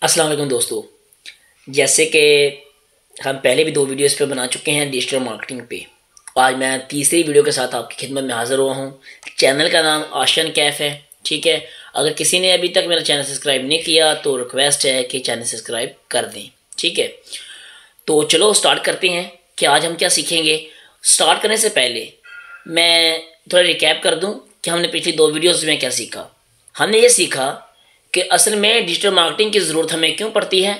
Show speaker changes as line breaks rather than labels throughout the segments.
अस्सलाम वालेकुम दोस्तों। जैसे कि हम पहले भी 2 वीडियोस पे बना चुके हैं डिजिटल मार्केटिंग पे। आज मैं तीसरी वीडियो के साथ आपकी खिदमत में हाज़िर हुआ हूँ। चैनल का नाम आशियान कैफ़ है, ठीक है। अगर किसी ने अभी तक मेरा चैनल सब्सक्राइब नहीं किया तो रिक्वेस्ट है कि चैनल सब्सक्राइब कर दें, ठीक है। तो चलो स्टार्ट करते हैं कि आज हम क्या सीखेंगे। स्टार्ट करने से पहले मैं थोड़ा रिकैप कर दूँ कि हमने पिछली 2 वीडियोज़ में क्या सीखा। हमने ये सीखा कि असल में डिजिटल मार्केटिंग की ज़रूरत हमें क्यों पड़ती है,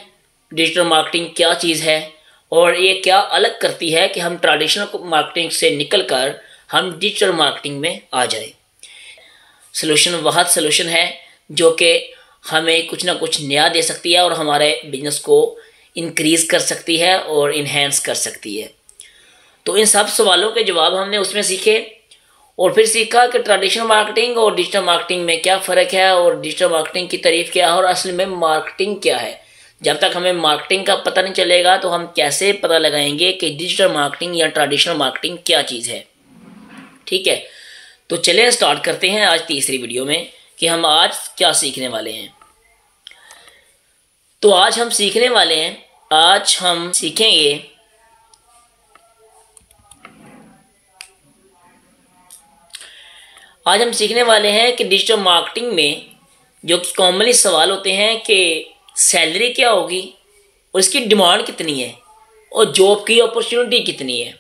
डिजिटल मार्केटिंग क्या चीज़ है और ये क्या अलग करती है कि हम ट्रेडिशनल मार्केटिंग से निकल कर हम डिजिटल मार्केटिंग में आ जाए। सलूशन वह सलूशन है जो कि हमें कुछ ना कुछ नया दे सकती है और हमारे बिजनेस को इंक्रीज़ कर सकती है और इन्हेंस कर सकती है। तो इन सब सवालों के जवाब हमने उसमें सीखे और फिर सीखा कि ट्रेडिशनल मार्केटिंग और डिजिटल मार्केटिंग में क्या फ़र्क है और डिजिटल मार्केटिंग की तारीफ क्या है और असल में मार्केटिंग क्या है। जब तक हमें मार्केटिंग का पता नहीं चलेगा तो हम कैसे पता लगाएंगे कि डिजिटल मार्केटिंग या ट्रेडिशनल मार्केटिंग क्या चीज़ है, ठीक है। तो चलिए स्टार्ट करते हैं आज तीसरी वीडियो में कि हम आज क्या सीखने वाले हैं। तो आज हम सीखने वाले हैं, आज हम सीखेंगे आज हम सीखने वाले हैं कि डिजिटल मार्केटिंग में जो कि कॉमनली सवाल होते हैं कि सैलरी क्या होगी और इसकी डिमांड कितनी है और जॉब की अपॉर्चुनिटी कितनी है।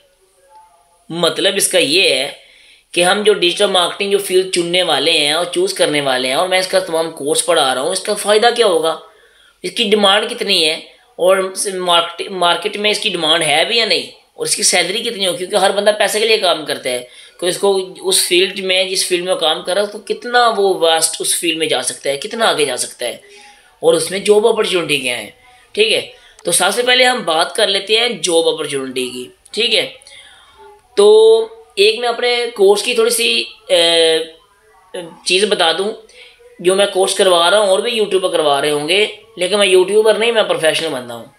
मतलब इसका ये है कि हम जो डिजिटल मार्केटिंग जो फील्ड चुनने वाले हैं और चूज़ करने वाले हैं और मैं इसका तमाम कोर्स पढ़ा रहा हूँ, इसका फ़ायदा क्या होगा, इसकी डिमांड कितनी है और मार्केट में इसकी डिमांड है भी या नहीं और इसकी सैलरी कितनी हो। क्योंकि हर बंदा पैसे के लिए काम करता है, कोई इसको उस फील्ड में जिस फील्ड में काम कर रहा है तो कितना वो वास्ट उस फील्ड में जा सकता है, कितना आगे जा सकता है और उसमें जॉब अपॉर्चुनिटी क्या है, ठीक है। तो सबसे पहले हम बात कर लेते हैं जॉब अपॉर्चुनिटी की, ठीक है। तो एक मैं अपने कोर्स की थोड़ी सी चीज़ बता दूं। जो मैं कोर्स करवा रहा हूँ और भी यूट्यूबर करवा रहे होंगे, लेकिन मैं यूट्यूबर नहीं, मैं प्रोफेशनल बंदा हूँ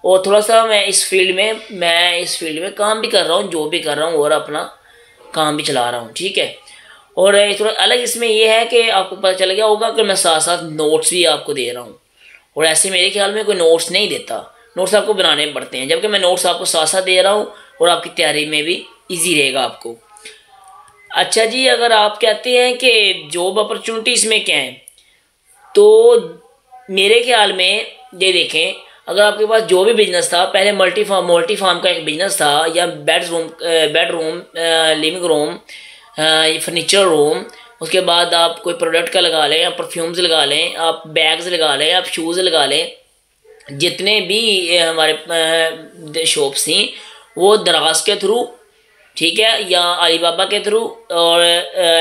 और थोड़ा सा मैं इस फील्ड में काम भी कर रहा हूँ, जॉब भी कर रहा हूँ और अपना काम भी चला रहा हूँ, ठीक है। और थोड़ा अलग इसमें यह है कि आपको पता चल गया होगा कि मैं साथ साथ नोट्स भी आपको दे रहा हूँ और ऐसे मेरे ख्याल में कोई नोट्स नहीं देता, नोट्स आपको बनाने पड़ते हैं, जबकि मैं नोट्स आपको साथ साथ दे रहा हूँ और आपकी तैयारी में भी ईजी रहेगा आपको। अच्छा जी, अगर आप कहते हैं कि जॉब अपॉर्चुनिटी इसमें क्या है, तो मेरे ख्याल में ये देखें, अगर आपके पास जो भी बिजनेस था, पहले मल्टी फार्म का एक बिजनेस था या bedroom living room furniture room, उसके बाद आप कोई प्रोडक्ट का लगा लें, आप परफ्यूम्स लगा लें, आप बैग्स लगा लें, आप शूज़ लगा लें, जितने भी हमारे शॉप्स थी वो दराज के थ्रू, ठीक है, या अलीबाबा के थ्रू और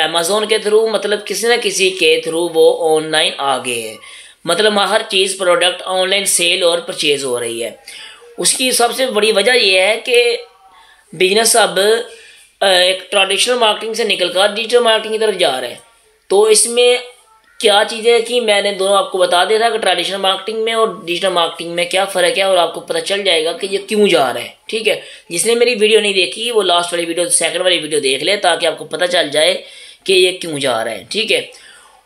अमेज़ोन के थ्रू, मतलब किसी न किसी के थ्रू वो ऑनलाइन आ गए हैं। मतलब हर चीज़ प्रोडक्ट ऑनलाइन सेल और परचेज़ हो रही है। उसकी सबसे बड़ी वजह यह है कि बिजनेस अब एक ट्रेडिशनल मार्केटिंग से निकलकर डिजिटल मार्केटिंग की तरफ जा रहा है। तो इसमें क्या चीज़ है कि मैंने दोनों आपको बता दिया था कि ट्रेडिशनल मार्केटिंग में और डिजिटल मार्केटिंग में क्या फ़र्क है और आपको पता चल जाएगा कि ये क्यों जा रहा है, ठीक है। जिसने मेरी वीडियो नहीं देखी वो लास्ट वाली वीडियो, सेकंड वाली वीडियो देख ले ताकि आपको पता चल जाए कि ये क्यों जा रहा है, ठीक है।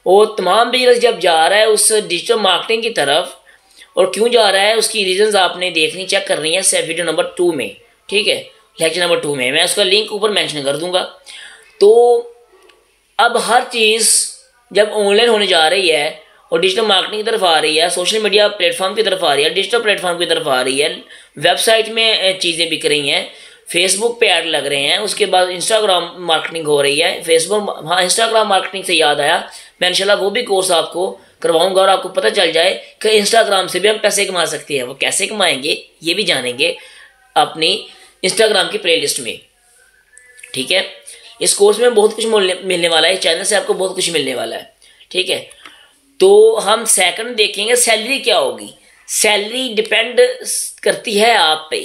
और तमाम बिजनेस जब जा रहा है उस डिजिटल मार्केटिंग की तरफ और क्यों जा रहा है उसकी रीजंस आपने देखनी, चेक करनी है वीडियो नंबर 2 में, ठीक है, लेक्चर नंबर 2 में। मैं उसका लिंक ऊपर मेंशन कर दूंगा। तो अब हर चीज़ जब ऑनलाइन होने जा रही है और डिजिटल मार्केटिंग की तरफ आ रही है, सोशल मीडिया प्लेटफॉर्म की तरफ आ रही है, डिजिटल प्लेटफॉर्म की तरफ आ रही है, वेबसाइट में चीज़ें बिक रही हैं, फेसबुक पे ऐड लग रहे हैं, उसके बाद इंस्टाग्राम मार्केटिंग हो रही है, फेसबुक, हाँ इंस्टाग्राम मार्केटिंग से याद आया, मैं इंशाल्लाह वो भी कोर्स आपको करवाऊंगा और आपको पता चल जाए कि इंस्टाग्राम से भी हम पैसे कमा सकते हैं। वो कैसे कमाएंगे ये भी जानेंगे अपनी इंस्टाग्राम की प्लेलिस्ट में, ठीक है। इस कोर्स में बहुत कुछ मिलने वाला है, इस चैनल से आपको बहुत कुछ मिलने वाला है, ठीक है। तो हम सेकंड देखेंगे सैलरी क्या होगी। सैलरी डिपेंड करती है आप पे,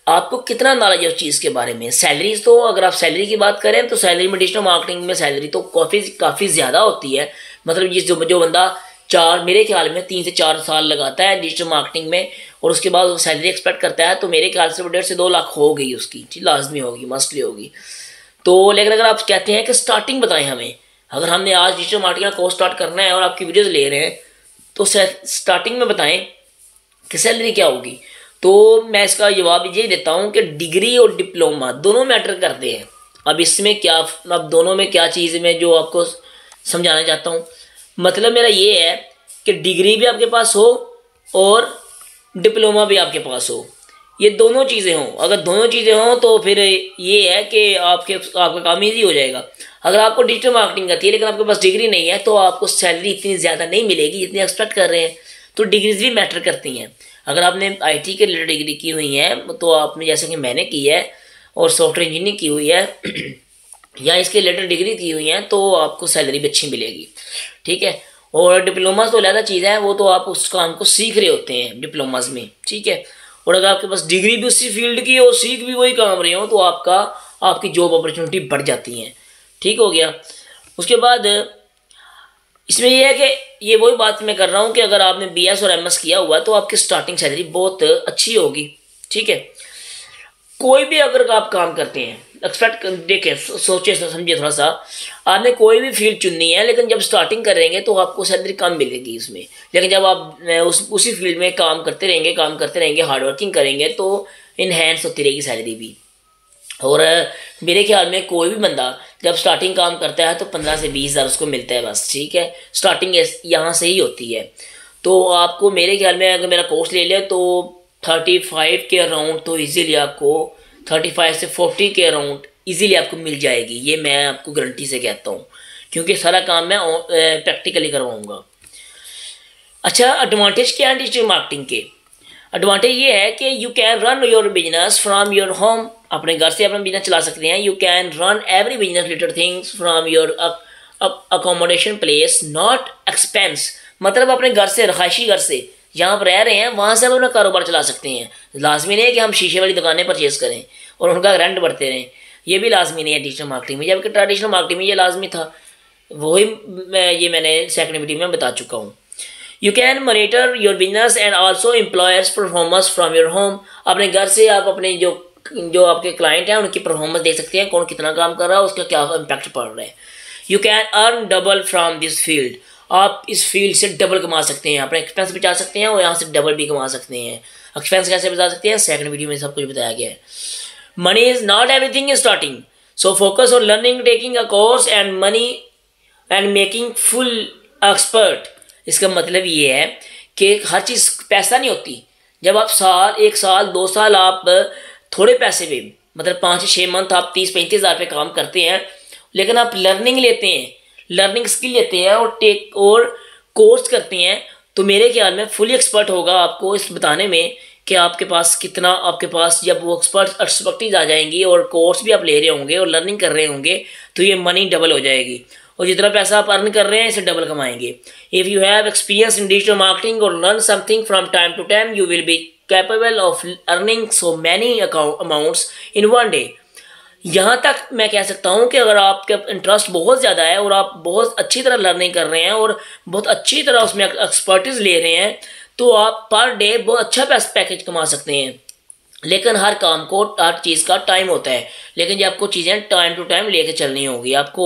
आपको कितना नॉलेज है उस चीज़ के बारे में। सैलरी तो अगर आप सैलरी की बात करें तो सैलरी में डिजिटल मार्केटिंग में सैलरी तो काफ़ी ज़्यादा होती है। मतलब ये जो बंदा मेरे ख्याल में 3 से 4 साल लगाता है डिजिटल मार्केटिंग में और उसके बाद वो सैलरी एक्सपेक्ट करता है तो मेरे ख्याल से 1.5 से 2 लाख हो गई उसकी, लाजमी होगी, मस्टली होगी। तो लेकिन अगर आप कहते हैं कि स्टार्टिंग बताएं हमें, अगर हमने आज डिजिटल मार्केटिंग का कोर्स स्टार्ट करना है और आपकी वीडियोस ले रहे हैं तो स्टार्टिंग में बताएं कि सैलरी क्या होगी। तो मैं इसका जवाब ये देता हूँ कि डिग्री और डिप्लोमा दोनों मैटर करते हैं। अब इसमें क्या, अब दोनों में क्या चीज़ मैं जो आपको समझाना चाहता हूँ, मतलब मेरा ये है कि डिग्री भी आपके पास हो और डिप्लोमा भी आपके पास हो, ये दोनों चीज़ें हों। अगर दोनों चीज़ें हों तो फिर ये है कि आपका काम ईजी हो जाएगा। अगर आपको डिजिटल मार्केटिंग करती है लेकिन आपके पास डिग्री नहीं है तो आपको सैलरी इतनी ज़्यादा नहीं मिलेगी जितनी एक्सपेक्ट कर रहे हैं। तो डिग्रीज भी मैटर करती हैं। अगर आपने आईटी के रिलेटेड डिग्री की हुई है तो आपने, जैसे कि मैंने की है और सॉफ्टवेयर इंजीनियरिंग की हुई है या इसके रिलेटेड डिग्री की हुई है, तो आपको सैलरी भी अच्छी मिलेगी, ठीक है। और डिप्लोमा तो अलग चीज़ है, वो तो आप उस काम को सीख रहे होते हैं डिप्लोमाज में, ठीक है। और अगर आपके पास डिग्री भी उसी फील्ड की और सीख भी वही काम रहे हो तो आपकी जॉब अपॉर्चुनिटी बढ़ जाती हैं, ठीक हो गया। उसके बाद इसमें यह है कि ये वही बात मैं कर रहा हूँ कि अगर आपने बीएस और एमएस किया हुआ है तो आपकी स्टार्टिंग सैलरी बहुत अच्छी होगी, ठीक है। कोई भी अगर आप काम करते हैं, एक्सपेक्ट देखें, सोचे समझिए थोड़ा सा, आपने कोई भी फील्ड चुननी है लेकिन जब स्टार्टिंग करेंगे तो आपको सैलरी कम मिलेगी उसमें। लेकिन जब आप उसी फील्ड में काम करते रहेंगे, हार्डवर्किंग करेंगे तो इन्हेंस होती रहेगी सैलरी भी। और मेरे ख्याल में कोई भी बंदा जब स्टार्टिंग काम करता है तो 15 से 20 हज़ार उसको मिलता है बस, ठीक है। स्टार्टिंग यहाँ से ही होती है। तो आपको मेरे ख्याल में अगर मेरा कोर्स ले लिया तो 35 के अराउंड तो इजीली आपको 35 से 40 के अराउंड इजीली आपको मिल जाएगी। ये मैं आपको गारंटी से कहता हूँ क्योंकि सारा काम मैं प्रैक्टिकली करवाऊँगा। अच्छा, एडवांटेज क्या है डिजिटल मार्केटिंग के? एडवांटेज ये है कि you can run your business from your home, अपने घर से अपना बिजनेस चला सकते हैं। You can run every business related things from your accommodation place, not expense, मतलब अपने घर से, रहायशी घर से जहाँ पर रह रहे हैं वहाँ से हम अपना कारोबार चला सकते हैं। लाजमी नहीं है कि हम शीशे वाली दुकानें परचेज करें और उनका रेंट भरते रहें, ये भी लाजमी नहीं है डिजिटल मार्केटिंग में, जबकि ट्रेडिशनल मार्केटिंग में ये लाजमी था। वही मैंने सेकंड वीडियो में बता चुका हूँ। You can monitor your business and also employers performance from your home, अपने घर से आप अपने जो आपके क्लाइंट हैं उनकी परफॉर्मेंस देख सकते हैं, कौन कितना काम कर रहा है, उसका क्या इम्पैक्ट पड़ रहा है। You can earn double from this field, आप इस फील्ड से डबल कमा सकते हैं, अपने एक्सपेंस बचा सकते हैं और यहाँ से डबल भी कमा सकते हैं। एक्सपेंस कैसे बचा सकते हैं, सेकंड वीडियो में सब कुछ बताया गया है। Money is not everything in starting, so focus on learning, taking a course and money and making full expert. इसका मतलब ये है कि हर चीज़ पैसा नहीं होती। जब आप 1 साल 2 साल आप थोड़े पैसे पे, मतलब 5-6 मंथ आप 30-35 हज़ार पे काम करते हैं, लेकिन आप लर्निंग लेते हैं, लर्निंग स्किल लेते हैं और कोर्स करते हैं, तो मेरे ख्याल में फुली एक्सपर्ट होगा आपको इस बताने में कि आपके पास कितना, आपके पास जब वो एक्सपर्टीज आ जाएंगी और कोर्स भी आप ले रहे होंगे और लर्निंग कर रहे होंगे तो ये मनी डबल हो जाएगी और जितना पैसा आप अर्न कर रहे हैं इसे डबल कमाएंगे। If you have experience in digital marketing और learn something from time to time, you will be capable of earning so many amounts in one day. यहाँ तक मैं कह सकता हूँ कि अगर आपका इंटरेस्ट बहुत ज़्यादा है और आप बहुत अच्छी तरह लर्निंग कर रहे हैं और बहुत अच्छी तरह उसमें एक्सपर्टीज ले रहे हैं तो आप पर डे बहुत अच्छा पैकेज कमा सकते हैं। लेकिन हर काम को, हर चीज़ का टाइम होता है, लेकिन जब आपको चीज़ें टाइम टू टाइम लेके चलनी होगी। आपको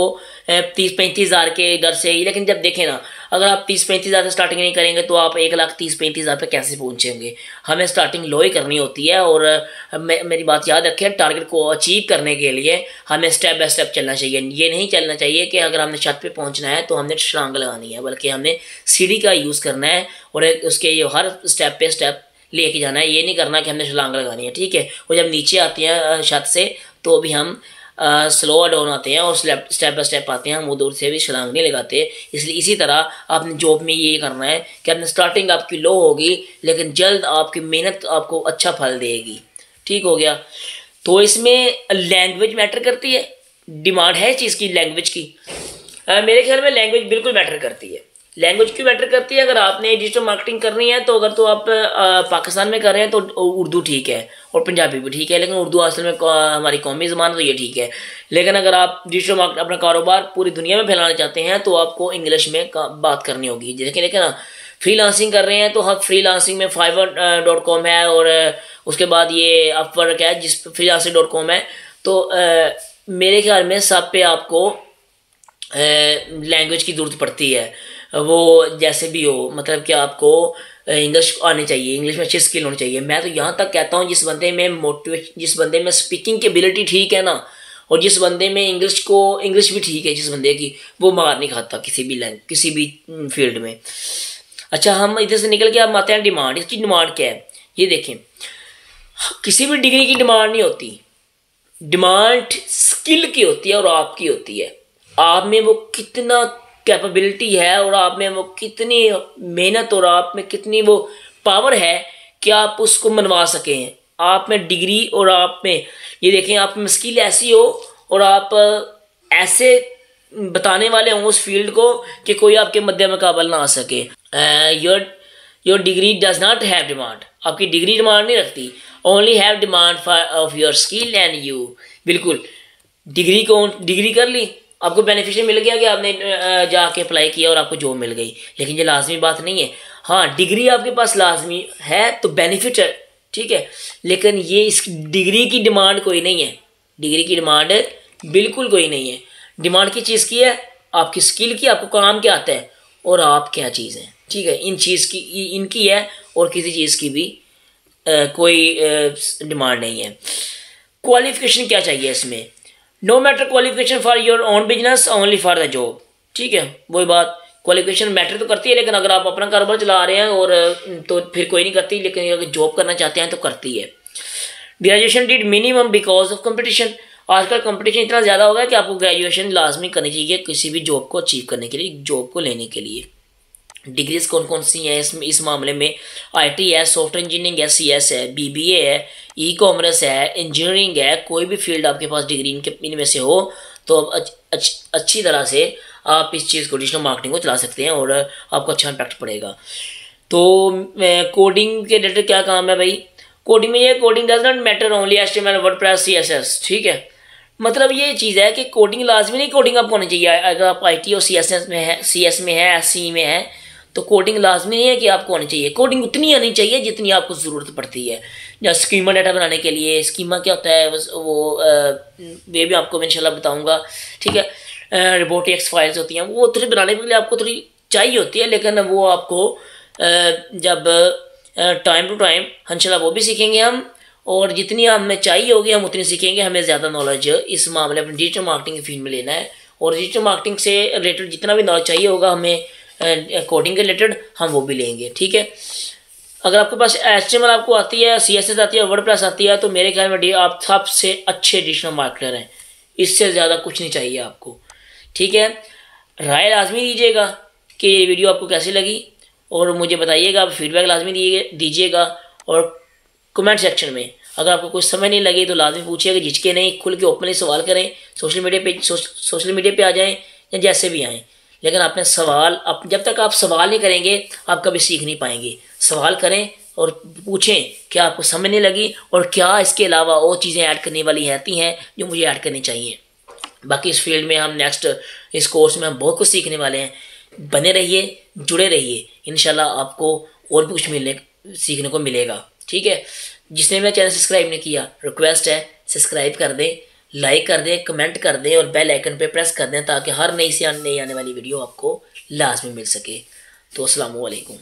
30-35 हज़ार के दर से ही, लेकिन जब देखें ना, अगर आप 30-35 हज़ार से स्टार्टिंग नहीं करेंगे तो आप 1,30,35 हज़ार पे कैसे पहुंचेंगे। हमें स्टार्टिंग लो ही करनी होती है और मेरी बात याद रखें, टारगेट को अचीव करने के लिए हमें स्टेप बाय स्टेप चलना चाहिए। ये नहीं चलना चाहिए कि अगर हमने छत पे पहुंचना है तो हमने छलांग लगानी है, बल्कि हमने सीढ़ी का यूज़ करना है और उसके हर स्टेप पे स्टेप लेके जाना है। ये नहीं करना कि हमने छलांग लगानी है, ठीक है। और जब नीचे आते हैं छत से तो भी हम स्लो डाउन आते हैं और स्टेप बाय स्टेप आते हैं, हम उधर से भी छलांग नहीं लगाते। इसलिए इसी तरह आपने जॉब में ये करना है कि आपने स्टार्टिंग आपकी लो होगी लेकिन जल्द आपकी मेहनत आपको अच्छा फल देगी, ठीक हो गया। तो इसमें लैंग्वेज मैटर करती है, डिमांड है इस चीज़ की, लैंग्वेज की। मेरे ख्याल में लैंग्वेज बिल्कुल मैटर करती है। लैंग्वेज क्यों मैटर करती है? अगर आपने डिजिटल मार्केटिंग करनी है तो अगर तो आप पाकिस्तान में कर रहे हैं तो उर्दू ठीक है और पंजाबी भी ठीक है, लेकिन उर्दू असल में हमारी कौमी ज़बान तो ये ठीक है। लेकिन अगर आप डिजिटल मार्केट अपना कारोबार पूरी दुनिया में फैलाना चाहते हैं तो आपको इंग्लिश में बात करनी होगी। जैसे ना फ्रीलांसिंग कर रहे हैं तो हम फ्रीलांसिंग में fiverr.com है और उसके बाद ये अपवर्क है जिस freelancing.com है। तो मेरे ख्याल में सब पे आपको लैंग्वेज की ज़रूरत पड़ती है। वो जैसे भी हो, मतलब कि आपको इंग्लिश आनी चाहिए, इंग्लिश में अच्छी स्किल होनी चाहिए। मैं तो यहाँ तक कहता हूँ जिस बंदे में स्पीकिंग की एबिलिटी ठीक है ना, और जिस बंदे में इंग्लिश भी ठीक है, जिस बंदे की, वो मार नहीं खाता किसी भी फील्ड में। अच्छा, हम इधर से निकल के अब आते हैं डिमांड। इसकी डिमांड क्या है ये देखें। किसी भी डिग्री की डिमांड नहीं होती, डिमांड स्किल की होती है और आपकी होती है। आप में वो कितना कैपेबिलिटी है और आप में वो कितनी मेहनत और आप में कितनी वो पावर है कि आप उसको मनवा सकें। आप में डिग्री और आप में ये देखें, आप में स्किल ऐसी हो और आप ऐसे बताने वाले हों उस फील्ड को कि कोई आपके मध्य मुकाबला ना आ सके। Your degree does not have demand. आपकी डिग्री डिमांड नहीं रखती, only have demand for of your skill and you. बिल्कुल, डिग्री कर ली, आपको बेनिफिशियल मिल गया कि आपने जाके अप्लाई किया और आपको जॉब मिल गई, लेकिन ये लाजमी बात नहीं है। हाँ, डिग्री आपके पास लाजमी है तो बेनिफिट है, ठीक है, लेकिन ये इस डिग्री की डिमांड कोई नहीं है। डिग्री की डिमांड बिल्कुल कोई नहीं है। डिमांड की चीज़ की है, आपकी स्किल की, आपको काम क्या आता है और आप क्या चीज़ है, ठीक है। इनकी है और किसी चीज़ की भी कोई डिमांड नहीं है। क्वालिफिकेशन क्या चाहिए इसमें? No matter qualification for your own business, only for the job, ठीक है। वही बात, क्वालिफिकेशन मैटर तो करती है, लेकिन अगर आप अपना कारोबार चला रहे हैं और तो फिर कोई नहीं करती, लेकिन अगर जॉब करना चाहते हैं तो करती है। Graduation did minimum because of competition. आजकल कंपटीशन इतना ज़्यादा हो गया कि आपको ग्रेजुएशन लाजमी करनी चाहिए किसी भी जॉब को अचीव करने के लिए, जॉब को लेने के लिए। डिग्रीज कौन कौन सी हैं इस मामले में? आईटी है, सॉफ्टवेयर इंजीनियरिंग है, सीएस है, बीबीए है, ई कॉमर्स है, इंजीनियरिंग है। कोई भी फील्ड आपके पास डिग्री इनमें से हो तो अच्छी तरह से आप इस चीज़ को, डिजिटल मार्केटिंग को चला सकते हैं और आपको अच्छा इम्पैक्ट पड़ेगा। तो कोडिंग के रिलेटेड क्या काम है भाई? कोडिंग में ये coding does not matter only HTML, WordPress, CSS, ठीक है। मतलब ये चीज़ है कि कोडिंग लाजमी नहीं कोडिंग आपको होनी चाहिए। अगर आप आईटी और सीएस में है, एससी में है, तो कोडिंग लाजमी नहीं है कि आपको आनी चाहिए। कोडिंग उतनी आनी चाहिए जितनी आपको ज़रूरत पड़ती है। या स्कीमा डाटा बनाने के लिए, स्कीमा क्या होता है वो वे भी आपको मैं इंशाल्लाह बताऊंगा, ठीक है। रोबोटिक्स फाइल्स होती हैं, वो थोड़ी बनाने के लिए आपको थोड़ी चाहिए होती है, लेकिन वो आपको जब टाइम टू टाइम इंशाल्लाह वो भी सीखेंगे हम, और जितनी हमें चाहिए होगी हम उतनी सीखेंगे। हमें ज़्यादा नॉलेज इस मामले में डिजिटल मार्केटिंग की फील्ड में लेना है, और डिजिटल मार्केटिंग से रिलेटेड जितना भी नॉलेज चाहिए होगा हमें कोडिंग के रिलेटेड, हम वो भी लेंगे, ठीक है। अगर आपके पास HTML आपको आती है, CSS आती है, वर्डप्रेस आती है, तो मेरे ख्याल में आप सबसे अच्छे डिजिटल मार्केटर हैं। इससे ज़्यादा कुछ नहीं चाहिए आपको, ठीक है। राय लाजमी दीजिएगा कि ये वीडियो आपको कैसी लगी, और मुझे बताइएगा, आप फीडबैक लाजमी दीजिएगा। और कमेंट सेक्शन में अगर आपको कुछ समझ नहीं लगे तो लाजमी पूछिएगा, झिझके नहीं, खुल के ओपनली सवाल करें। सोशल मीडिया पे आ जाएं या जैसे भी आएँ, लेकिन आपने जब तक आप सवाल नहीं करेंगे आप कभी सीख नहीं पाएंगे। सवाल करें और पूछें क्या आपको समझ नहीं लगी, और क्या इसके अलावा और चीज़ें ऐड करने वाली रहती हैं जो मुझे ऐड करनी चाहिए। बाकी इस फील्ड में हम नेक्स्ट इस कोर्स में हम बहुत कुछ सीखने वाले हैं। बने रहिए, जुड़े रहिए, इंशाल्लाह आपको और भी कुछ सीखने को मिलेगा, ठीक है। जिसने मेरा चैनल सब्सक्राइब नहीं किया, रिक्वेस्ट है सब्सक्राइब कर दें, लाइक कर दें, कमेंट कर दें और बेल आइकन पे प्रेस कर दें, ताकि हर नई आने वाली वीडियो आपको लाजमी मिल सके। तो अस्सलाम वालेकुम।